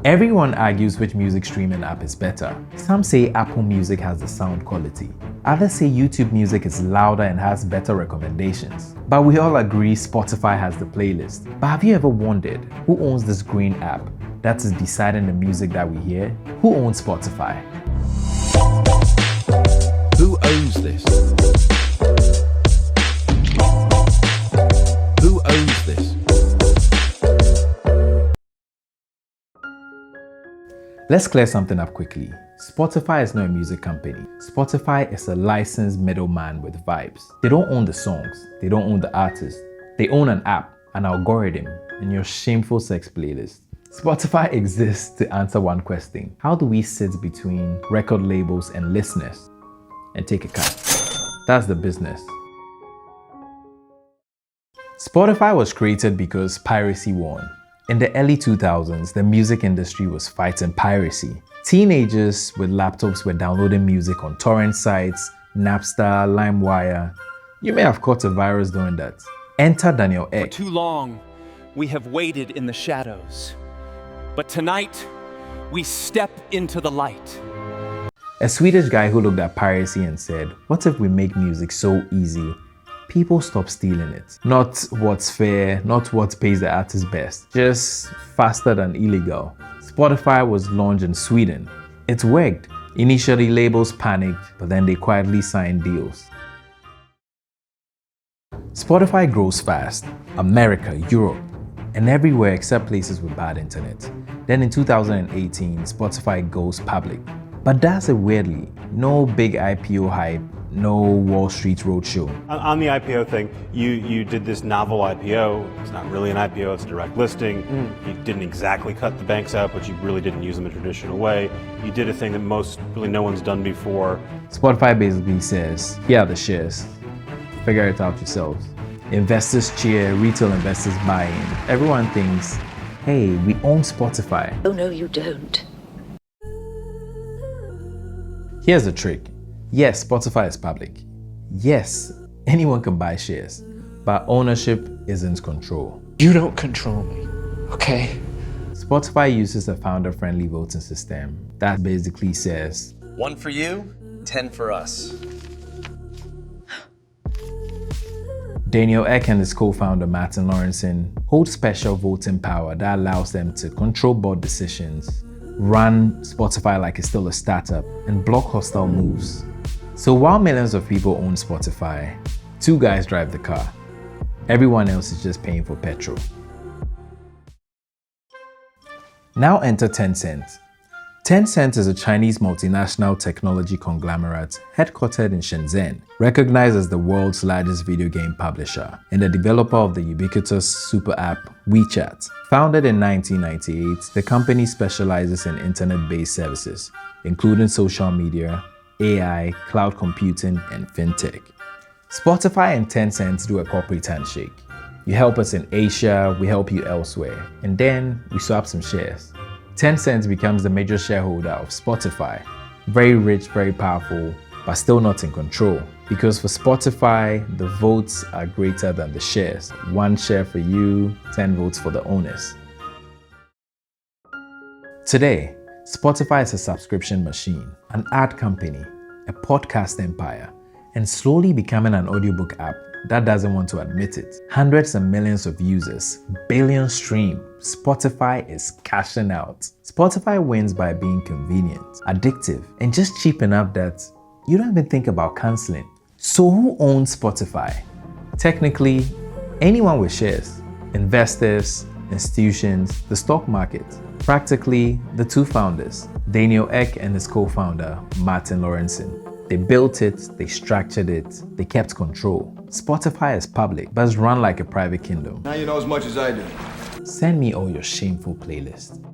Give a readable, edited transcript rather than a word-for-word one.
Everyone argues which music streaming app is better. Some say Apple Music has the sound quality. Others say YouTube Music is louder and has better recommendations. But we all agree Spotify has the playlist. But have you ever wondered who owns this green app that is deciding the music that we hear? Who owns Spotify? Who owns this? Who owns this? Let's clear something up quickly. Spotify is not a music company. Spotify is a licensed middleman with vibes. They don't own the songs. They don't own the artist. They own an app, an algorithm, and your shameful sex playlist. Spotify exists to answer one question. How do we sit between record labels and listeners and take a cut? That's the business. Spotify was created because piracy won. In the early 2000s, the music industry was fighting piracy. Teenagers with laptops were downloading music on torrent sites, Napster, LimeWire. You may have caught a virus doing that. Enter Daniel Ek. For too long, we have waited in the shadows. But tonight, we step into the light. A Swedish guy who looked at piracy and said, what if we make music so easy people stop stealing it? Not what's fair, not what pays the artist best, just faster than illegal. Spotify was launched in Sweden. It worked. Initially, labels panicked, but then they quietly signed deals. Spotify grows fast. America, Europe, and everywhere except places with bad internet. Then in 2018, Spotify goes public. But does it weirdly. No big IPO hype, no Wall Street roadshow. On the IPO thing, you did this novel IPO. It's not really an IPO, it's a direct listing. You didn't exactly cut the banks out, but you really didn't use them in a traditional way. You did a thing that really no one's done before. Spotify basically says, here are the shares. Figure it out yourselves. Investors cheer, retail investors buy in. Everyone thinks, hey, we own Spotify. Oh no, you don't. Here's the trick. Yes, Spotify is public. Yes, anyone can buy shares, but ownership isn't control. You don't control me, okay? Spotify uses a founder-friendly voting system that basically says, 1 for you, 10 for us. Daniel Ek and his co-founder Martin Lorentzon hold special voting power that allows them to control board decisions, run Spotify like it's still a startup, and block hostile moves. So while millions of people own Spotify, 2 guys drive the car. Everyone else is just paying for petrol. Now enter Tencent. Tencent is a Chinese multinational technology conglomerate headquartered in Shenzhen, recognized as the world's largest video game publisher and the developer of the ubiquitous super app WeChat. Founded in 1998, the company specializes in internet-based services, including social media, AI, cloud computing, and fintech. Spotify and Tencent do a corporate handshake. You help us in Asia, we help you elsewhere, and then we swap some shares. Tencent becomes the major shareholder of Spotify. Very rich, very powerful, but still not in control. Because for Spotify, the votes are greater than the shares. 1 share for you, 10 votes for the owners. Today, Spotify is a subscription machine, an ad company, a podcast empire, and slowly becoming an audiobook app that doesn't want to admit it. Hundreds and millions of users, billions stream. Spotify is cashing out. Spotify wins by being convenient, addictive, and just cheap enough that you don't even think about canceling. So who owns Spotify? Technically, anyone with shares. Investors, institutions, the stock market. Practically, the 2 founders, Daniel Ek and his co-founder, Martin Lorentzon. They built it, they structured it, they kept control. Spotify is public, but it's run like a private kingdom. Now you know as much as I do. Send me all your shameful playlists.